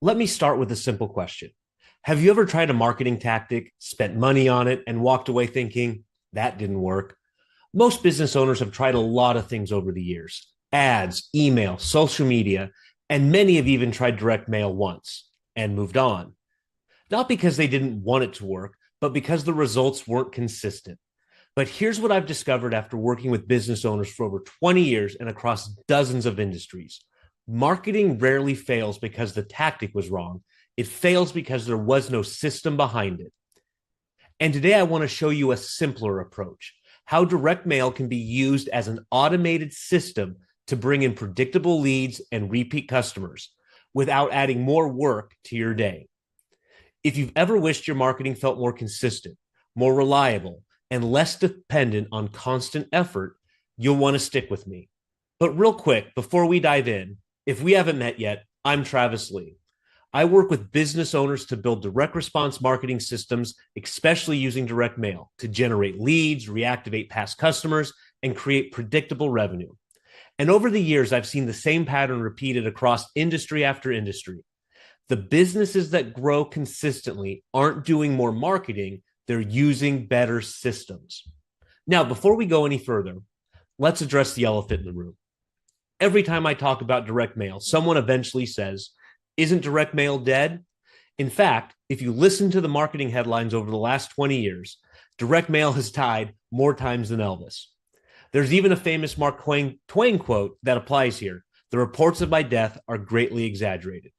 Let me start with a simple question. Have you ever tried a marketing tactic, spent money on it, and walked away thinking, that didn't work? Most business owners have tried a lot of things over the years: ads, email, social media, and many have even tried direct mail once and moved on. Not because they didn't want it to work, but because the results weren't consistent. But here's what I've discovered after working with business owners for over 20 years and across dozens of industries. Marketing rarely fails because the tactic was wrong. It fails because there was no system behind it. And today I want to show you a simpler approach: how direct mail can be used as an automated system to bring in predictable leads and repeat customers without adding more work to your day. If you've ever wished your marketing felt more consistent, more reliable, and less dependent on constant effort, you'll want to stick with me. But real quick, before we dive in, if we haven't met yet, I'm Travis Lee. I work with business owners to build direct response marketing systems, especially using direct mail to generate leads, reactivate past customers, and create predictable revenue. And over the years, I've seen the same pattern repeated across industry after industry. The businesses that grow consistently aren't doing more marketing, they're using better systems. Now, before we go any further, let's address the elephant in the room. Every time I talk about direct mail, someone eventually says, isn't direct mail dead? In fact, if you listen to the marketing headlines over the last 20 years, direct mail has died more times than Elvis. There's even a famous Mark Twain quote that applies here: the reports of my death are greatly exaggerated.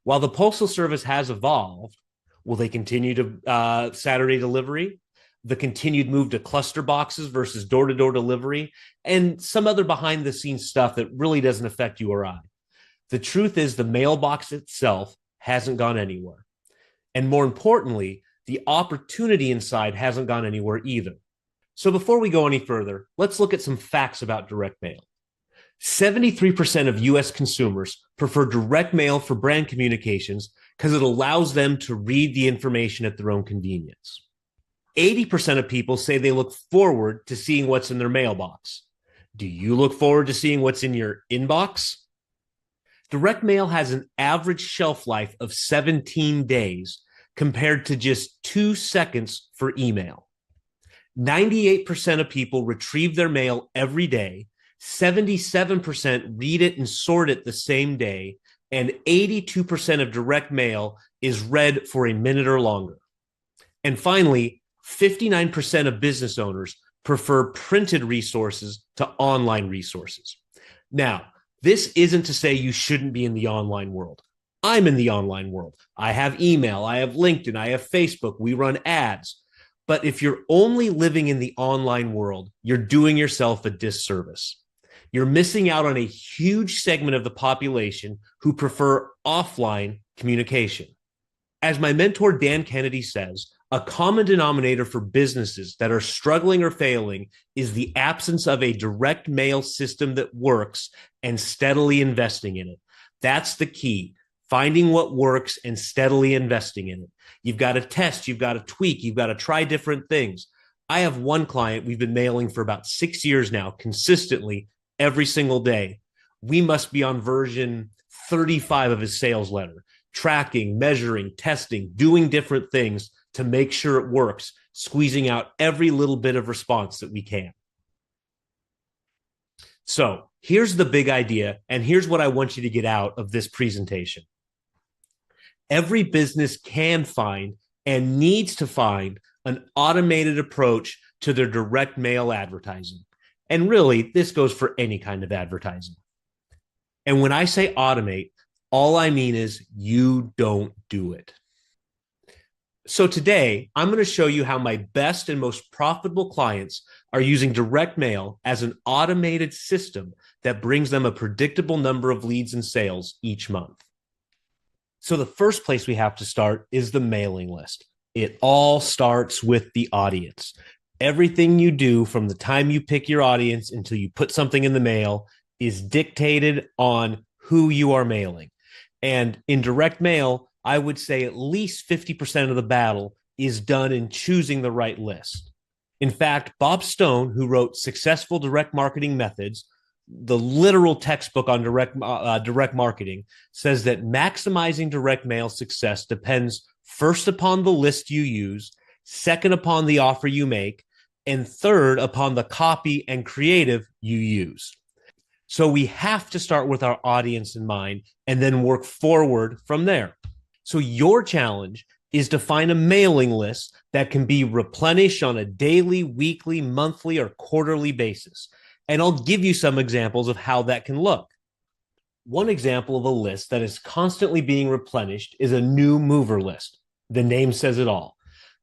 While the Postal Service has evolved, will they continue to Saturday delivery, the continued move to cluster boxes versus door-to-door delivery, and some other behind-the-scenes stuff that really doesn't affect you or I? The truth is the mailbox itself hasn't gone anywhere. And more importantly, the opportunity inside hasn't gone anywhere either. So before we go any further, let's look at some facts about direct mail. 73% of US consumers prefer direct mail for brand communications because it allows them to read the information at their own convenience. 80% of people say they look forward to seeing what's in their mailbox. Do you look forward to seeing what's in your inbox? Direct mail has an average shelf life of 17 days compared to just 2 seconds for email. 98% of people retrieve their mail every day, 77% read it and sort it the same day, and 82% of direct mail is read for a minute or longer. And finally, 59% of business owners prefer printed resources to online resources. Now, this isn't to say you shouldn't be in the online world. I'm in the online world. I have email, I have LinkedIn, I have Facebook, we run ads. But if you're only living in the online world, you're doing yourself a disservice. You're missing out on a huge segment of the population who prefer offline communication. As my mentor Dan Kennedy says, a common denominator for businesses that are struggling or failing is the absence of a direct mail system that works and steadily investing in it. That's the key: finding what works and steadily investing in it. You've got to test, you've got to tweak, you've got to try different things. I have one client we've been mailing for about 6 years now, consistently every single day. We must be on version 35 of his sales letter, tracking, measuring, testing, doing different things to make sure it works, squeezing out every little bit of response that we can. So here's the big idea, and here's what I want you to get out of this presentation. Every business can find and needs to find an automated approach to their direct mail advertising. And really, this goes for any kind of advertising. And when I say automate, all I mean is you don't do it. So today, I'm going to show you how my best and most profitable clients are using direct mail as an automated system that brings them a predictable number of leads and sales each month. So the first place we have to start is the mailing list. It all starts with the audience. Everything you do from the time you pick your audience until you put something in the mail is dictated on who you are mailing. And in direct mail, I would say at least 50% of the battle is done in choosing the right list. In fact, Bob Stone, who wrote Successful Direct Marketing Methods, the literal textbook on direct marketing says that maximizing direct mail success depends first upon the list you use, second upon the offer you make, and third upon the copy and creative you use. So we have to start with our audience in mind and then work forward from there. So your challenge is to find a mailing list that can be replenished on a daily, weekly, monthly, or quarterly basis. And I'll give you some examples of how that can look. One example of a list that is constantly being replenished is a new mover list. The name says it all.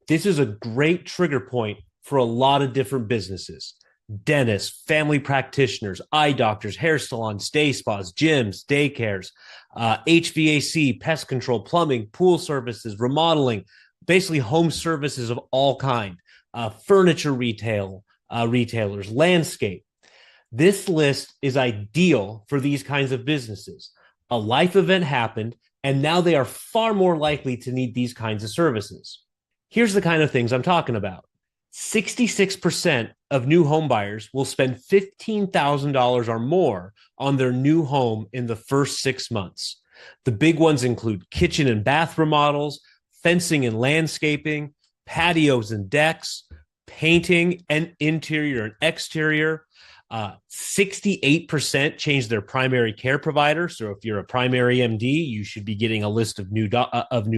This is a great trigger point for a lot of different businesses: dentists, family practitioners, eye doctors, hair salons, day spas, gyms, daycares, HVAC, pest control, plumbing, pool services, remodeling, basically home services of all kind, furniture retailers, landscape. This list is ideal for these kinds of businesses. A life event happened, and now they are far more likely to need these kinds of services. Here's the kind of things I'm talking about. 66% of new home buyers will spend $15,000 or more on their new home in the first 6 months. The big ones include kitchen and bath remodels, fencing and landscaping, patios and decks, painting and interior and exterior. 68% change their primary care provider. So if you're a primary MD, you should be getting a list of new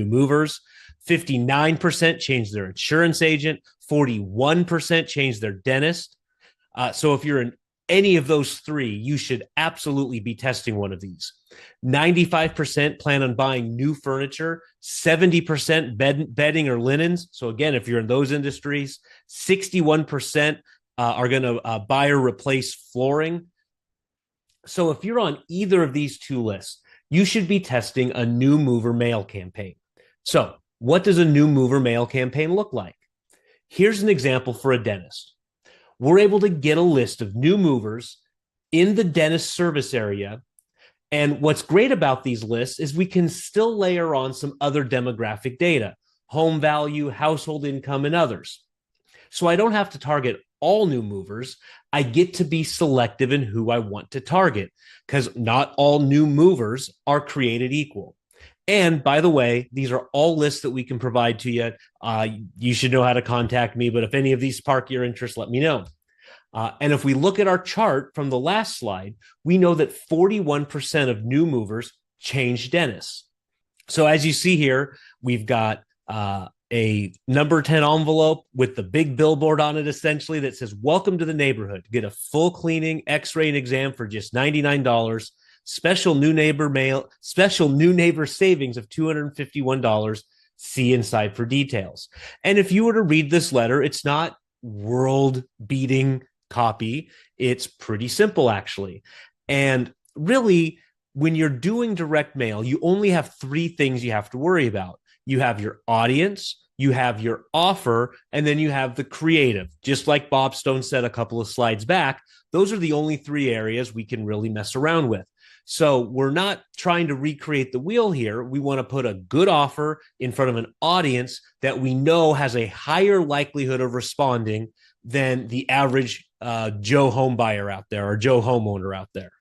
movers. 59% change their insurance agent. 41% change their dentist. So if you're in any of those three, you should absolutely be testing one of these. 95% plan on buying new furniture, 70% bedding or linens. So again, if you're in those industries, 61% are going to buy or replace flooring. So if you're on either of these two lists, you should be testing a new mover mail campaign. So what does a new mover mail campaign look like? Here's an example for a dentist. We're able to get a list of new movers in the dentist service area. And what's great about these lists is we can still layer on some other demographic data: home value, household income, and others. So I don't have to target all new movers. I get to be selective in who I want to target, because not all new movers are created equal. And by the way, these are all lists that we can provide to you. You should know how to contact me, but if any of these spark your interest, let me know. And if we look at our chart from the last slide, we know that 41% of new movers change dentists. So as you see here, we've got a number 10 envelope with the big billboard on it, essentially, that says, "Welcome to the neighborhood. Get a full cleaning, x-ray, and exam for just $99. Special new neighbor savings of $251. See inside for details." And if you were to read this letter, it's not world-beating copy. It's pretty simple, actually. And really, when you're doing direct mail, you only have three things you have to worry about. You have your audience, you have your offer, and then you have the creative. Just like Bob Stone said a couple of slides back, those are the only three areas we can really mess around with. So we're not trying to recreate the wheel here. We want to put a good offer in front of an audience that we know has a higher likelihood of responding than the average Joe home buyer out there or Joe homeowner out there.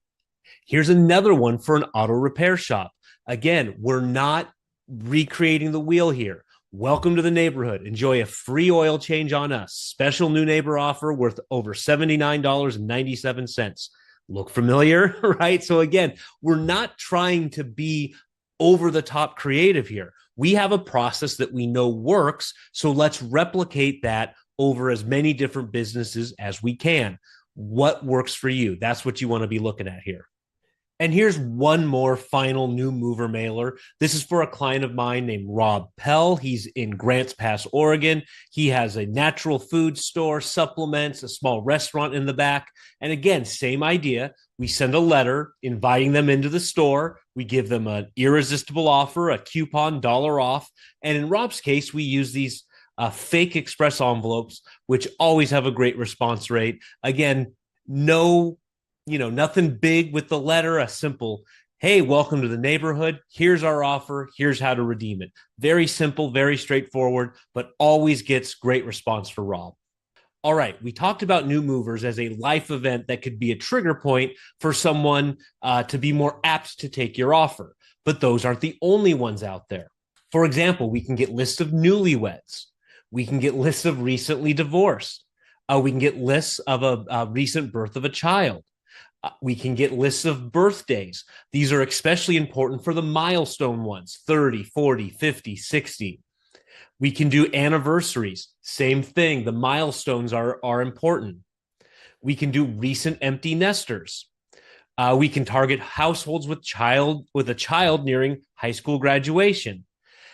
Here's another one for an auto repair shop. Again, we're not recreating the wheel here. Welcome to the neighborhood. Enjoy a free oil change on us. Special new neighbor offer worth over $79.97. Look familiar, right? So again, we're not trying to be over the top creative here. We have a process that we know works, so let's replicate that over as many different businesses as we can. What works for you? That's what you want to be looking at here. And here's one more final new mover mailer. This is for a client of mine named Rob Pell. He's in Grants Pass, Oregon. He has a natural food store, supplements, a small restaurant in the back. And again, same idea. We send a letter inviting them into the store. We give them an irresistible offer, a coupon, dollar off. And in Rob's case, we use these fake express envelopes, which always have a great response rate. Again, nothing big with the letter, a simple, "Hey, welcome to the neighborhood. Here's our offer. Here's how to redeem it." Very simple, very straightforward, but always gets great response for Rob. All right, we talked about new movers as a life event that could be a trigger point for someone to be more apt to take your offer. But those aren't the only ones out there. For example, we can get lists of newlyweds. We can get lists of recently divorced. We can get lists of a recent birth of a child. We can get lists of birthdays. These are especially important for the milestone ones, 30, 40, 50, 60. We can do anniversaries. Same thing. The milestones are important. We can do recent empty nesters. We can target households with a child nearing high school graduation.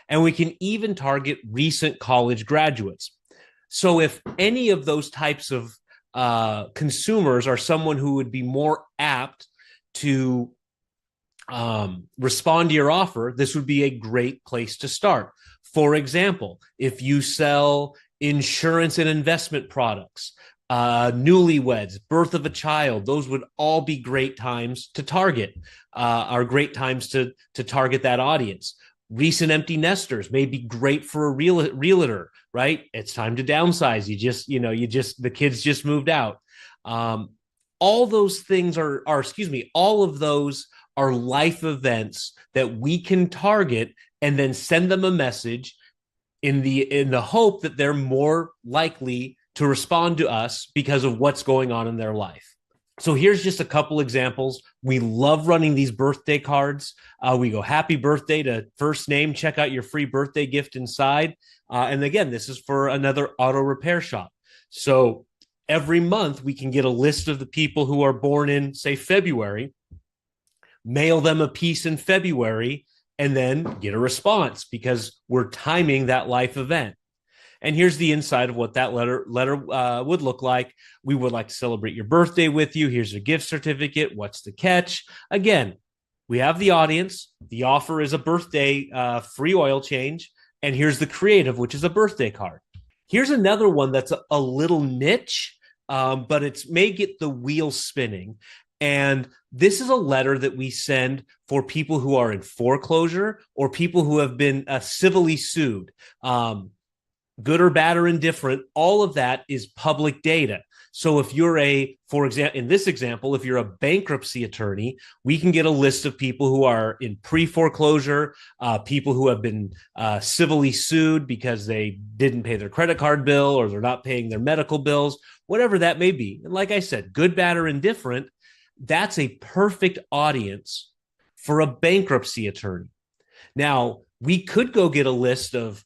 And we can even target recent college graduates. So if any of those types of consumers are someone who would be more apt to respond to your offer, this would be a great place to start. For example, if you sell insurance and investment products, newlyweds, birth of a child, those would all be great times to target, are great times to target that audience. Recent empty nesters may be great for a realtor, right? It's time to downsize. The kids just moved out. All those things all of those are life events that we can target and then send them a message in the hope that they're more likely to respond to us because of what's going on in their life. So here's just a couple examples. We love running these birthday cards. We go happy birthday to first name, check out your free birthday gift inside. And again, this is for another auto repair shop. So every month we can get a list of the people who are born in, say, February, mail them a piece in February, and then get a response because we're timing that life event. And here's the inside of what that letter would look like. We would like to celebrate your birthday with you. Here's a gift certificate. What's the catch? Again, we have the audience. The offer is a birthday free oil change. And here's the creative, which is a birthday card. Here's another one that's a little niche, but it may get the wheel spinning. And this is a letter that we send for people who are in foreclosure or people who have been civilly sued. Good or bad or indifferent, all of that is public data. So if you're for example, in this example, if you're a bankruptcy attorney, we can get a list of people who are in pre-foreclosure, people who have been civilly sued because they didn't pay their credit card bill or they're not paying their medical bills, whatever that may be. And like I said, good, bad, or indifferent, that's a perfect audience for a bankruptcy attorney. Now, we could go get a list of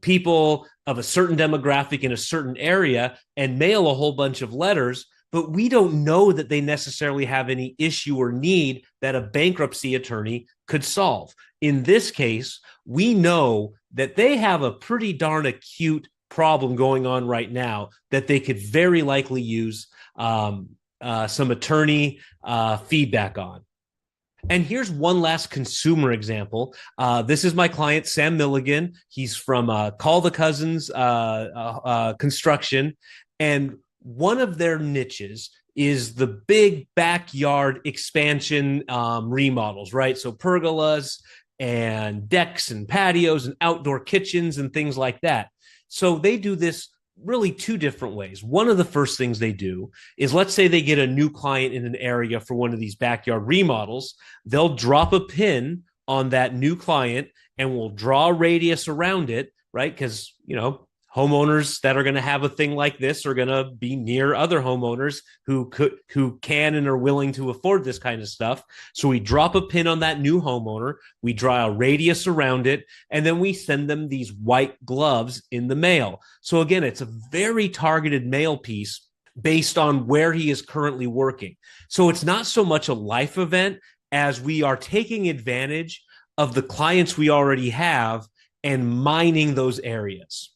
people of a certain demographic in a certain area and mail a whole bunch of letters, but we don't know that they necessarily have any issue or need that a bankruptcy attorney could solve. In this case, we know that they have a pretty darn acute problem going on right now that they could very likely use some attorney feedback on. And here's one last consumer example. This is my client, Sam Milligan. He's from Call the Cousins Construction. And one of their niches is the big backyard expansion remodels, right? So pergolas and decks and patios and outdoor kitchens and things like that. So they do this really two different ways. One of the first things they do is, let's say they get a new client in an area for one of these backyard remodels. They'll drop a pin on that new client and we'll draw a radius around it, right? Because, homeowners that are going to have a thing like this are going to be near other homeowners who can and are willing to afford this kind of stuff. So we drop a pin on that new homeowner, we draw a radius around it, and then we send them these white gloves in the mail. So again, it's a very targeted mail piece based on where he is currently working. So it's not so much a life event as we are taking advantage of the clients we already have and mining those areas.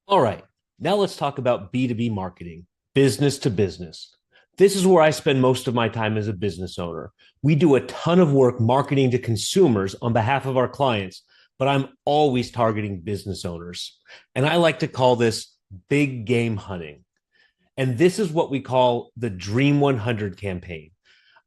All right, now let's talk about B2B marketing, business to business. This is where I spend most of my time as a business owner. We do a ton of work marketing to consumers on behalf of our clients, but I'm always targeting business owners. And I like to call this big game hunting. And this is what we call the Dream 100 campaign.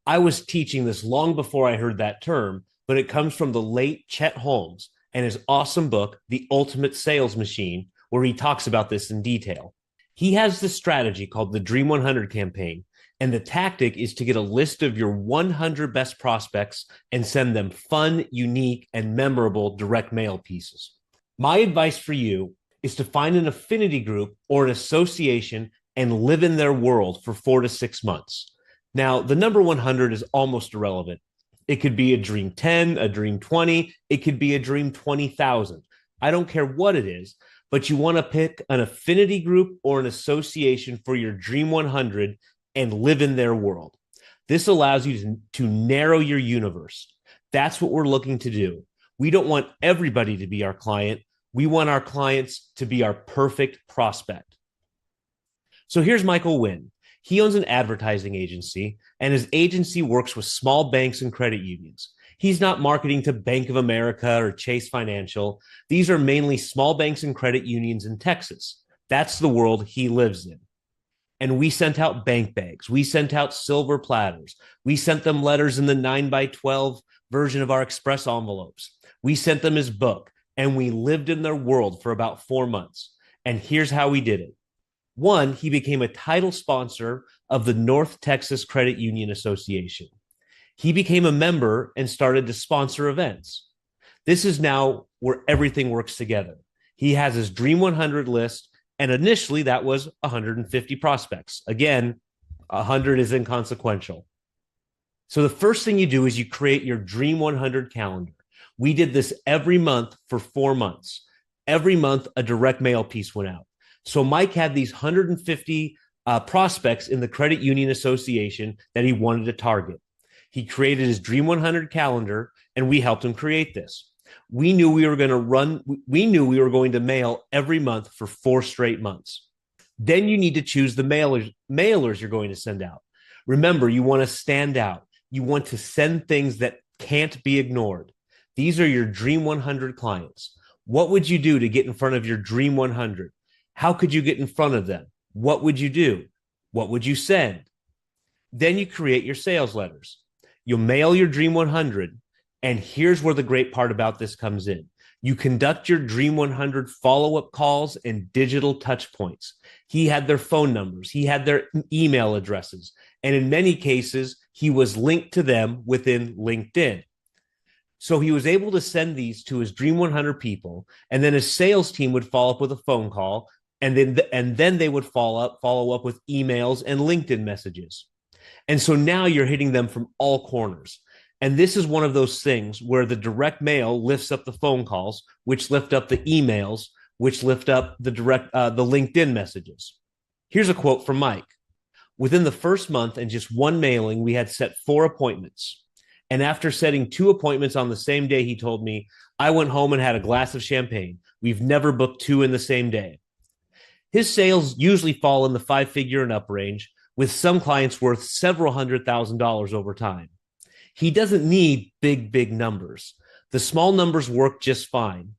I was teaching this long before I heard that term, but it comes from the late Chet Holmes and his awesome book, The Ultimate Sales Machine, where he talks about this in detail. He has this strategy called the Dream 100 campaign. And the tactic is to get a list of your 100 best prospects and send them fun, unique, and memorable direct mail pieces. My advice for you is to find an affinity group or an association and live in their world for 4 to 6 months. Now, the number 100 is almost irrelevant. It could be a dream 10, a dream 20, it could be a dream 20,000. I don't care what it is, but you want to pick an affinity group or an association for your dream 100 and live in their world. This allows you to narrow your universe. That's what we're looking to do. We don't want everybody to be our client. We want our clients to be our perfect prospect. So here's Michael Wynn. He owns an advertising agency, and his agency works with small banks and credit unions. He's not marketing to Bank of America or Chase Financial. These are mainly small banks and credit unions in Texas. That's the world he lives in. And we sent out bank bags. We sent out silver platters. We sent them letters in the 9x12 version of our express envelopes. We sent them his book, and we lived in their world for about 4 months. And here's how we did it. One, he became a title sponsor of the North Texas Credit Union Association. He became a member and started to sponsor events. This is now where everything works together. He has his Dream 100 list, and initially that was 150 prospects. Again, 100 is inconsequential. So the first thing you do is you create your Dream 100 calendar. We did this every month for 4 months. Every month, a direct mail piece went out. So Mike had these 150 prospects in the Credit Union Association that he wanted to target. He created his Dream 100 calendar, and we helped him create this. We knew we were going to mail every month for 4 straight months. Then you need to choose the mailers you're going to send out. Remember, you want to stand out. You want to send things that can't be ignored. These are your Dream 100 clients. What would you do to get in front of your Dream 100? How could you get in front of them? What would you do? What would you send? Then you create your sales letters. You'll mail your Dream 100. And here's where the great part about this comes in. You conduct your Dream 100 follow-up calls and digital touch points. He had their phone numbers. He had their email addresses. And in many cases, he was linked to them within LinkedIn. So he was able to send these to his Dream 100 people. And then his sales team would follow up with a phone call. And then they would follow up with emails and LinkedIn messages. And so now you're hitting them from all corners. And this is one of those things where the direct mail lifts up the phone calls, which lift up the emails, which lift up the LinkedIn messages. Here's a quote from Mike. Within the first month and just one mailing, we had set 4 appointments. And after setting 2 appointments on the same day, he told me, I went home and had a glass of champagne. We've never booked 2 in the same day. His sales usually fall in the 5-figure and up range, with some clients worth several $100,000 over time. He doesn't need big numbers. The small numbers work just fine.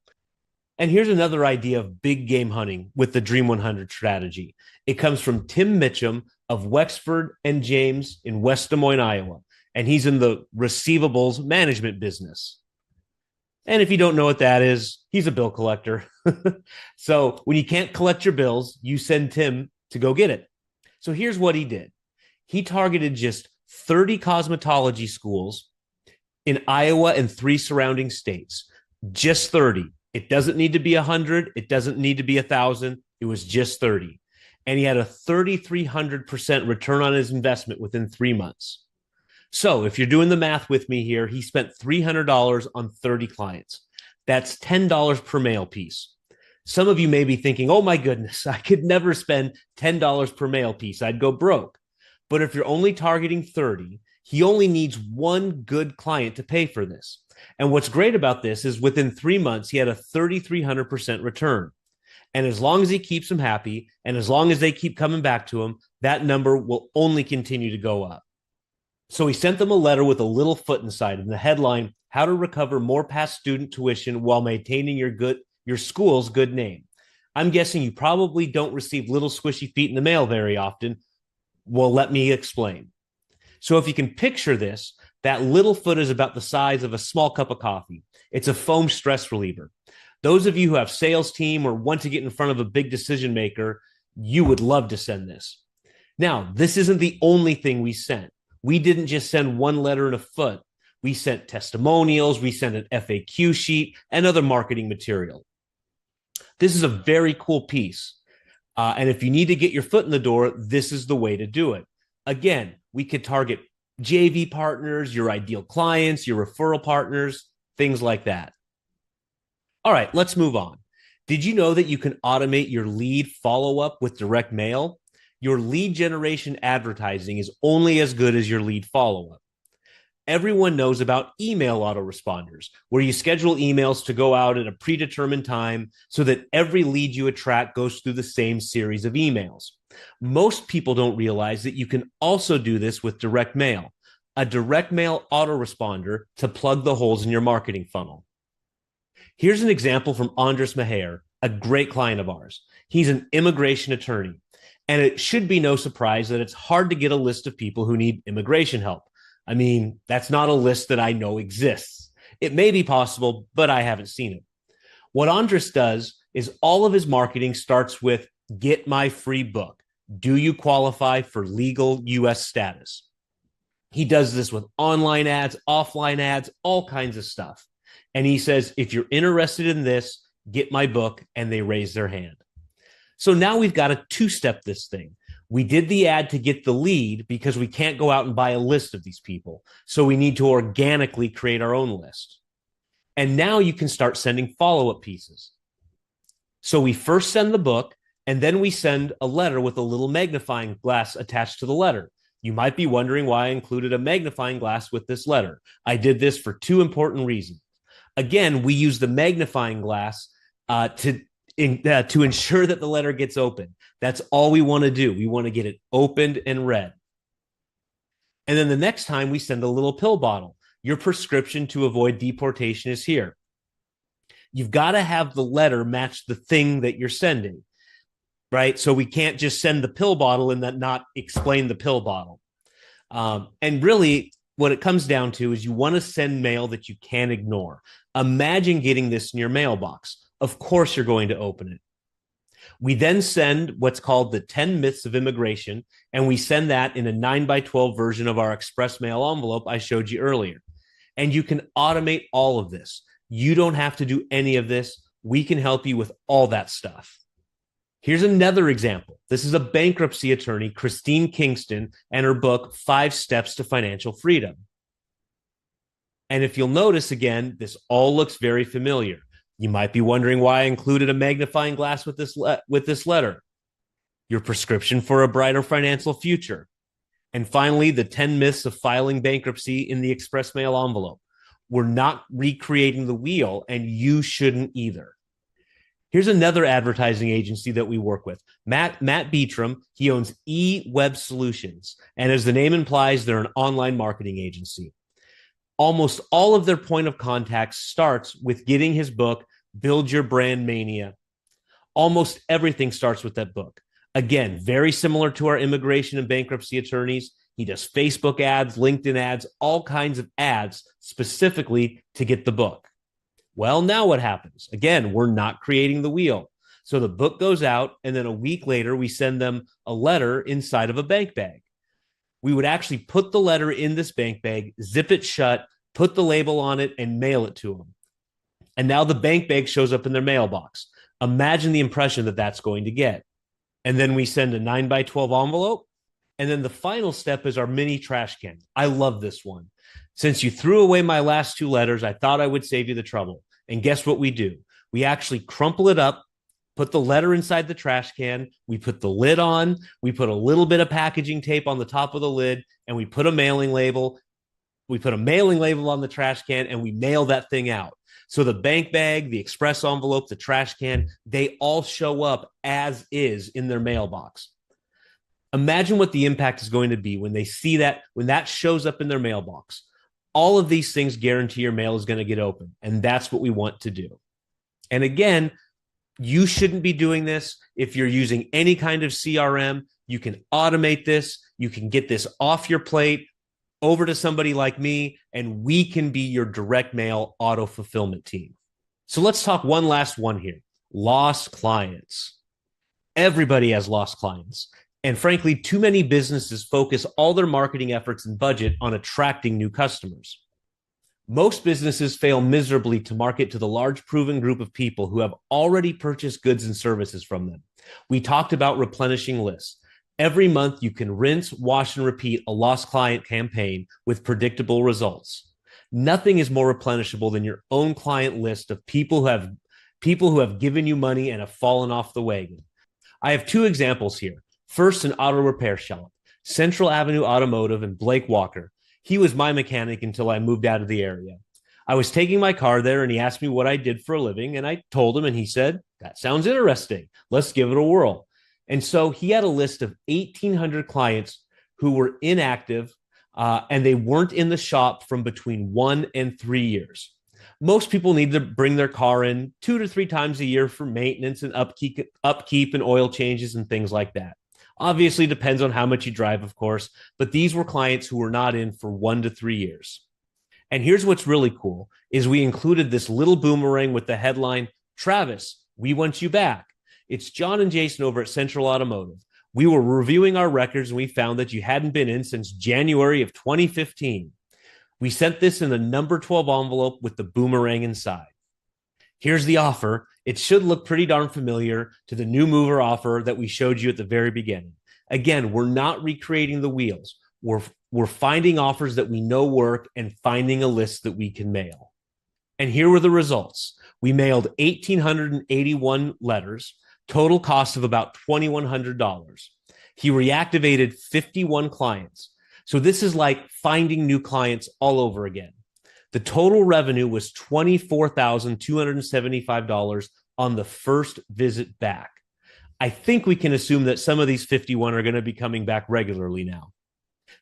And here's another idea of big game hunting with the Dream 100 strategy. It comes from Tim Mitchum of Wexford and James in West Des Moines, Iowa. And he's in the receivables management business. And if you don't know what that is, he's a bill collector. So when you can't collect your bills, you send Tim to go get it. So here's what he did. He targeted just 30 cosmetology schools in Iowa and 3 surrounding states. Just 30. It doesn't need to be 100. It doesn't need to be 1,000. It was just 30. And he had a 3,300% return on his investment within 3 months. So if you're doing the math with me here, he spent $300 on 30 clients. That's $10 per mail piece. Some of you may be thinking, oh my goodness, I could never spend $10 per mail piece. I'd go broke. But if you're only targeting 30, he only needs 1 good client to pay for this. And what's great about this is within 3 months, he had a 3,300% return. And as long as he keeps them happy, and as long as they keep coming back to him, that number will only continue to go up. So he sent them a letter with a little foot inside and the headline, How to Recover More Past Student Tuition While Maintaining Your School's Good Name. I'm guessing you probably don't receive little squishy feet in the mail very often. Well, let me explain. So if you can picture this, that little foot is about the size of a small cup of coffee. It's a foam stress reliever. Those of you who have sales team or want to get in front of a big decision maker, You would love to send this. Now, this isn't the only thing we sent. We didn't just send one letter and a foot. We sent testimonials, we sent an FAQ sheet, and other marketing material. This is a very cool piece. And if you need to get your foot in the door, this is the way to do it. Again, we could target JV partners, your ideal clients, your referral partners, things like that. All right, let's move on. Did you know that you can automate your lead follow-up with direct mail? Your lead generation advertising is only as good as your lead follow-up. Everyone knows about email autoresponders, where you schedule emails to go out at a predetermined time so that every lead you attract goes through the same series of emails. Most people don't realize that you can also do this with direct mail, a direct mail autoresponder to plug the holes in your marketing funnel. Here's an example from Andres Mejer, a great client of ours. He's an immigration attorney, and it should be no surprise that it's hard to get a list of people who need immigration help. I mean, that's not a list that I know exists. It may be possible, but I haven't seen it. What Andres does is all of his marketing starts with, get my free book. Do you qualify for legal U.S. status? He does this with online ads, offline ads, all kinds of stuff. And he says, if you're interested in this, get my book, and they raise their hand. So now we've got to two-step this thing. We did the ad to get the lead because we can't go out and buy a list of these people. So we need to organically create our own list. And now you can start sending follow-up pieces. So we first send the book, and then we send a letter with a little magnifying glass attached to the letter. You might be wondering why I included a magnifying glass with this letter. I did this for two important reasons. Again, we use the magnifying glass to ensure that the letter gets open. That's all we want to do. We want to get it opened and read. And then the next time we send a little pill bottle. Your prescription to avoid deportation is here. You've got to have the letter match the thing that you're sending, right? So we can't just send the pill bottle and then not explain the pill bottle. And really, what it comes down to is you want to send mail that you can't ignore. Imagine getting this in your mailbox. Of course, you're going to open it. We then send what's called the 10 myths of immigration, and we send that in a 9x12 version of our express mail envelope I showed you earlier. And you can automate all of this. You don't have to do any of this. We can help you with all that stuff. Here's another example. This is a bankruptcy attorney, Christine Kingston, and her book, 5 Steps to Financial Freedom. And if you'll notice again, this all looks very familiar. You might be wondering why I included a magnifying glass with this letter. Your prescription for a brighter financial future. And finally, the 10 myths of filing bankruptcy in the express mail envelope. We're not recreating the wheel, and you shouldn't either. Here's another advertising agency that we work with, Matt Beatram. He owns eWeb Solutions. And as the name implies, they're an online marketing agency. Almost all of their point of contact starts with getting his book, Build Your Brand Mania. Almost everything starts with that book. Again, very similar to our immigration and bankruptcy attorneys. He does Facebook ads, LinkedIn ads, all kinds of ads specifically to get the book. Well, now what happens? Again, we're not creating the wheel. So the book goes out, and then a week later, we send them a letter inside of a bank bag. We would actually put the letter in this bank bag, zip it shut, put the label on it, and mail it to them. And now the bank bag shows up in their mailbox. Imagine the impression that that's going to get. And then we send a 9x12 envelope. And then the final step is our mini trash can. I love this one. Since you threw away my last 2 letters, I thought I would save you the trouble. And guess what we do? We actually crumple it up, put the letter inside the trash can, we put the lid on, we put a little bit of packaging tape on the top of the lid, and we put a mailing label. We put a mailing label on the trash can, and we mail that thing out. So the bank bag, the express envelope, the trash can, they all show up as is in their mailbox. Imagine what the impact is going to be when they see that, when that shows up in their mailbox. All of these things guarantee your mail is going to get open, and that's what we want to do. And again, you shouldn't be doing this. If you're using any kind of CRM, you can automate this. You can get this off your plate over to somebody like me, and we can be your direct mail auto fulfillment team. So let's talk one last one here. Lost clients. Everybody has lost clients. And frankly, too many businesses focus all their marketing efforts and budget on attracting new customers. Most businesses fail miserably to market to the large proven group of people who have already purchased goods and services from them. We talked about replenishing lists. Every month, you can rinse, wash, and repeat a lost client campaign with predictable results. Nothing is more replenishable than your own client list of people who have given you money and have fallen off the wagon. I have two examples here. First, an auto repair shop, Central Avenue Automotive and Blake Walker. He was my mechanic until I moved out of the area. I was taking my car there and he asked me what I did for a living, and I told him, and he said, "That sounds interesting. Let's give it a whirl." And so he had a list of 1,800 clients who were inactive and they weren't in the shop from between 1 and 3 years. Most people need to bring their car in 2 to 3 times a year for maintenance and upkeep and oil changes and things like that. Obviously, depends on how much you drive, of course, but these were clients who were not in for 1 to 3 years. And here's what's really cool is we included this little boomerang with the headline, "Travis, we want you back." It's John and Jason over at Central Automotive. We were reviewing our records and we found that you hadn't been in since January of 2015. We sent this in a number 12 envelope with the boomerang inside. Here's the offer. It should look pretty darn familiar to the new mover offer that we showed you at the very beginning. Again, we're not recreating the wheels. We're finding offers that we know work and finding a list that we can mail. And here were the results. We mailed 1,881 letters, total cost of about $2,100. He reactivated 51 clients. So this is like finding new clients all over again. The total revenue was $24,275 on the first visit back. I think we can assume that some of these 51 are going to be coming back regularly now.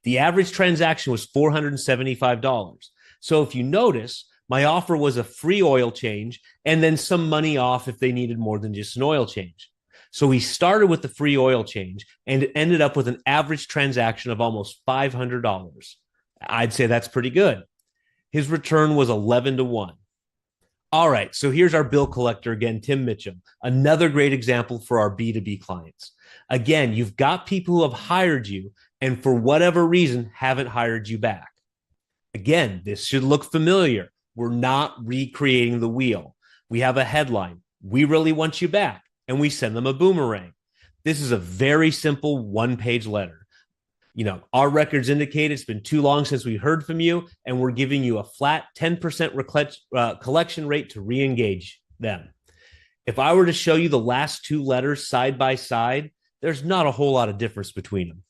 The average transaction was $475. So if you notice, my offer was a free oil change and then some money off if they needed more than just an oil change. So we started with the free oil change and it ended up with an average transaction of almost $500. I'd say that's pretty good. His return was 11 to 1. All right, so here's our bill collector again, Tim Mitchum, another great example for our B2B clients. Again, you've got people who have hired you and for whatever reason haven't hired you back. Again, this should look familiar. We're not recreating the wheel. We have a headline, "We really want you back," and we send them a boomerang. This is a very simple one-page letter. Our records indicate it's been too long since we heard from you, and we're giving you a flat 10% collection rate to re-engage them. If I were to show you the last two letters side by side, there's not a whole lot of difference between them.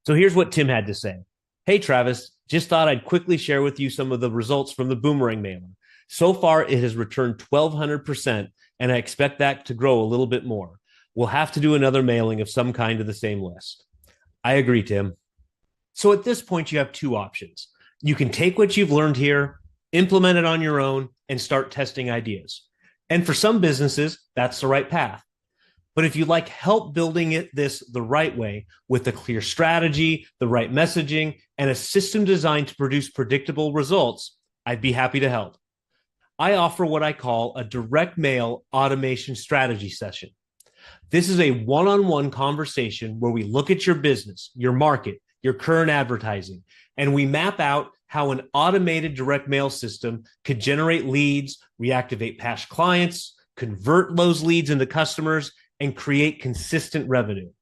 So here's what Tim had to say. "Hey, Travis, just thought I'd quickly share with you some of the results from the boomerang mailer. So far, it has returned 1,200%, and I expect that to grow a little bit more. We'll have to do another mailing of some kind to the same list." I agree, Tim. So at this point, you have two options. You can take what you've learned here, implement it on your own, and start testing ideas. And for some businesses, that's the right path. But if you'd like help building this the right way with a clear strategy, the right messaging, and a system designed to produce predictable results, I'd be happy to help. I offer what I call a direct mail automation strategy session. This is a one-on-one conversation where we look at your business, your market, your current advertising, and we map out how an automated direct mail system could generate leads, reactivate past clients, convert those leads into customers, and create consistent revenue.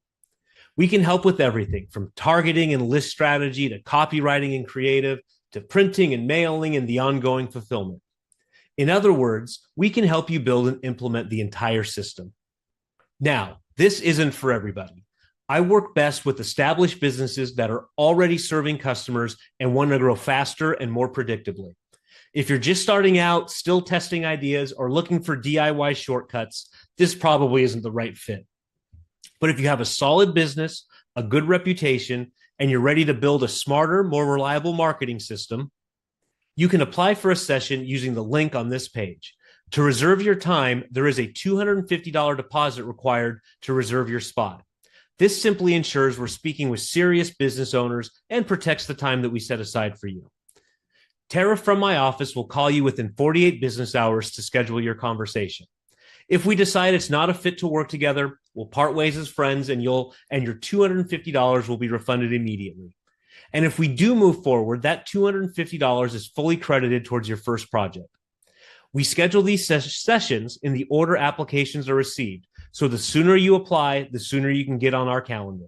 We can help with everything from targeting and list strategy to copywriting and creative to printing and mailing and the ongoing fulfillment. In other words, we can help you build and implement the entire system. Now, this isn't for everybody. I work best with established businesses that are already serving customers and want to grow faster and more predictably. If you're just starting out, still testing ideas, or looking for DIY shortcuts, this probably isn't the right fit. But if you have a solid business, a good reputation, and you're ready to build a smarter, more reliable marketing system, you can apply for a session using the link on this page. To reserve your time, there is a $250 deposit required to reserve your spot. This simply ensures we're speaking with serious business owners and protects the time that we set aside for you. Tara from my office will call you within 48 business hours to schedule your conversation. If we decide it's not a fit to work together, We'll part ways as friends, and your $250 will be refunded immediately. And if we do move forward, that $250 is fully credited towards your first project. We schedule these sessions in the order applications are received. So the sooner you apply, the sooner you can get on our calendar.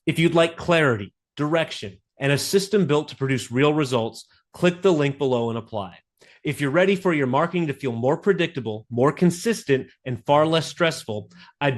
If you'd like clarity, direction, and a system built to produce real results, click the link below and apply. If you're ready for your marketing to feel more predictable, more consistent, and far less stressful, I'd